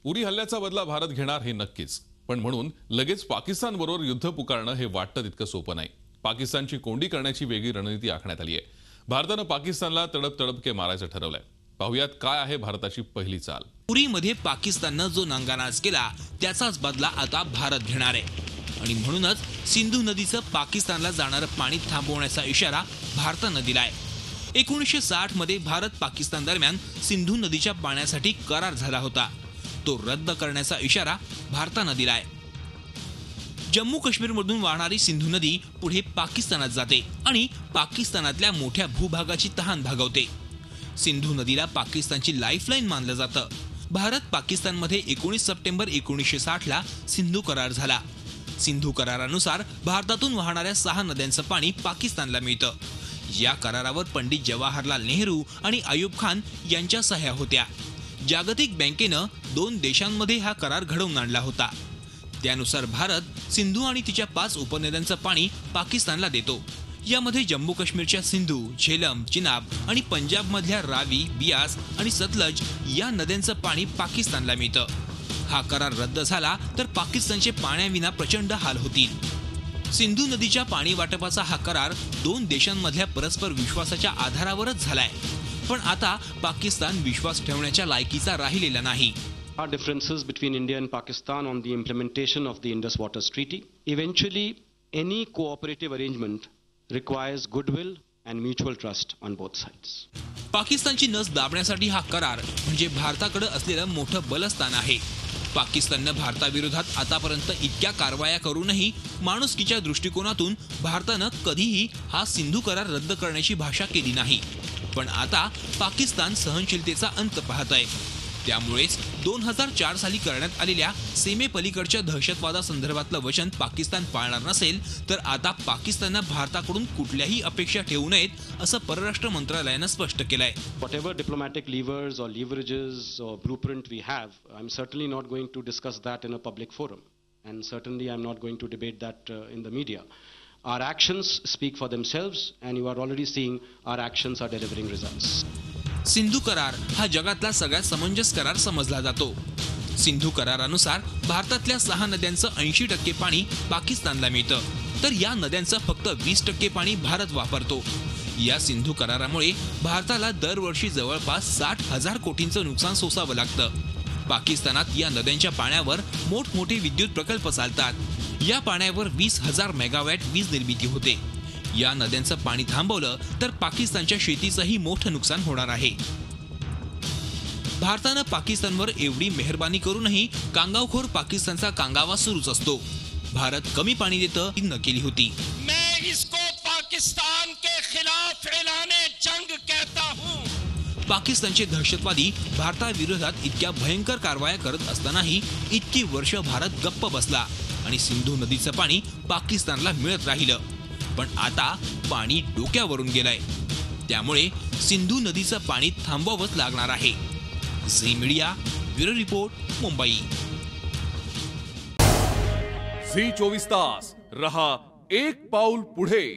उरी हल्ल्याचा बदला भारत घेणार हे नक्कीच, पण म्हणून लगेच पाकिस्तानबरोबर युद्ध पुकारणं हे वाटतं तितकं सोपं नाही। पाकिस्तानची कोंडी करण्याची वेगळी रणनीती आखण्यात आली आहे। भारतानं पाकिस्तानला तडपके मारायचं ठरवलंय। पाहुयात काय आहे भारताची पहिली चाल। उरीमध्ये पाकिस्ताननं जो नांगानाज केला त्याचाच बदला आता भारत घेणार आहे आणि म्हणूनच सिंधू नदीचं पाकिस्तानला जाणारं पाणी थांबवण्याचा इशारा भारतानं दिलाय। 1960 मध्ये भारत पाकिस्तान दरम्यान सिंधू नदीच्या पाण्यासाठी करार झाला होता, तो रद्द करण्याचा इशारा भारतानं दिलाय। जम्मू काश्मीरमधून वाहणारी सिंधू नदी पुढे पाकिस्तानात जाते आणि पाकिस्तानातल्या मोठ्या भूभागाची तहान भागवते। सिंधू नदीला पाकिस्तानची लाईफलाईन मानलं जातं। भारत पाकिस्तानमध्ये 19 सप्टेंबर 1960 ला सिंधू करार झाला। सिंधू करारानुसार भारतातून वाहणाऱ्या 6 नद्यांचं पाणी पाकिस्तानला मिळतं। या करारावर पंडित जवाहरलाल नेहरू आणि अयूब खान यांच्या सह्या होत्या। जागतिक बँकेनं 2 देशांमध्ये हा करार घडवून आणला होता। त्यानुसार भारत सिंधू आणि तिच्या 5 उपनद्यांचं पाणी पाकिस्तानला देतो। यामध्ये जम्मू काश्मीरच्या सिंधू, झेलम, चिनाब आणि पंजाब मधल्या रावी, बियास आणि सतलज या नद्यांचं पाणी पाकिस्तानला मिळतं। हा करार रद्द झाला तर पाकिस्तानचे पाण्याविना प्रचंड हाल होतील। सिंधू नदीच्या पाणी वाटपाचा हा करार 2 देशांमधल्या परस्पर विश्वासाच्या आधारावरच झालाय, पण आता पाकिस्तान विश्वास ठेवण्याच्या लायकीचा राहिलेला नाही। Our differences between India and Pakistan on the implementation of the Indus Waters Treaty. Eventually, any cooperative arrangement requires goodwill and mutual trust on both sides. पाकिस्तानची नस दाबण्यासाठी हा करार म्हणजे भारताकडे असलेलं मोठं बलस्थान आहे। पाकिस्ताननं भारताविरोधात आतापर्यंत इतक्या कारवाया करूनही माणुसकीच्या दृष्टिकोनातून भारतानं कधीही हा सिंधू करार रद्द करण्याची भाषा केली नाही, पण आता पाकिस्तान सहनशीलतेचा अंत पाहत आहे। त्यामुळेच 2004 साली करण्यात आलेल्या सीमेपलीकडच्या दहशतवादासंदर्भातलं वचन पाकिस्तान पाळणार नसेल तर आता पाकिस्ताननं भारताकडून कुठल्याही अपेक्षा ठेवू नयेत असं परराष्ट्र मंत्रालयानं स्पष्ट केलंय। Whatever diplomatic levers or leverages or blueprint we have, I'm certainly not going to discuss that in a public forum, and certainly I'm not going to debate that in the media. Our actions speak for themselves, and you are already seeing our actions are delivering results. Sindhu करार हा जगातला सगळ्यात समंजस करार समजला जातो। सिंधू करारानुसार भारतातल्या 6 नद्यांचं 80% पाणी पाकिस्तानला मिळतं, तर या नद्यांचं फक्त 20% पाणी भारत वापरतो। या सिंधू करारामुळे भारताला दरवर्षी जवळपास 60,000 कोटींचं नुकसान सोसावं लागतं। पाकिस्तानात या नद्यांच्या पाण्यावर मोठमोठे विद्युत प्रकल्प चालतात। या पाण्यावर 20,000 मेगावॅट वीज निर्मिती होते। या नद्यांचं पाणी थांबवलं तर पाकिस्तानच्या शेतीचंही मोठं नुकसान होणार आहे। भारतानं पाकिस्तानवर एवढी मेहरबानी करूनही कांगावखोर पाकिस्तानचा कांगावा सुरूच असतो। भारत कमी पाणी देतं ही नकेली होती। मैं इसको पाकिस्तान के खिलाफ ऐलाने जंग कहता हूं। पाकिस्तानचे दहशतवादी भारताविरोधात इतक्या भयंकर कारवाया करत असतानाही इतकी वर्ष भारत गप्प बसला आणि सिंधू नदीचं पाणी पाकिस्तानला मिळत राहिलं, पण आता पाणी डोक्यावरून गेलंय। त्यामुळे सिंधू नदीचं पाणी थांबवावंच लागणार आहे। Zee media bureau report, Mumbai. Zee 24 तास रहा एक पाऊल पुढे।